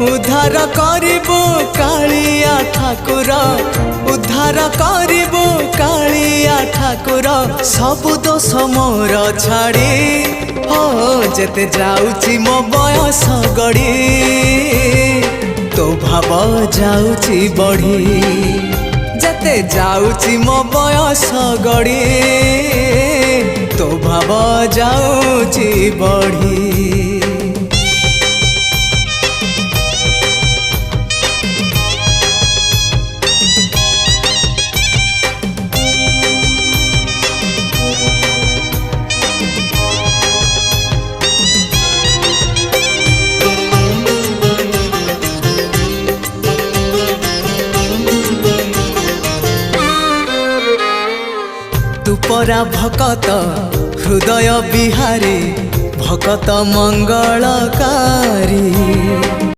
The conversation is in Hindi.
उद्धार करिबो कालिया ठाकुर उद्धार करिबो कालिया ठाकुर सबु दोष मोर छाड़ी हो जेते जाउची मो बयस गड़ी तो भाव जाउची बढ़ी जेते जाउची मो बयस गड़ी तो भाव जाउची बढ़ी। तू परा भकत हृदय बिहारी भकत मंगलकारी।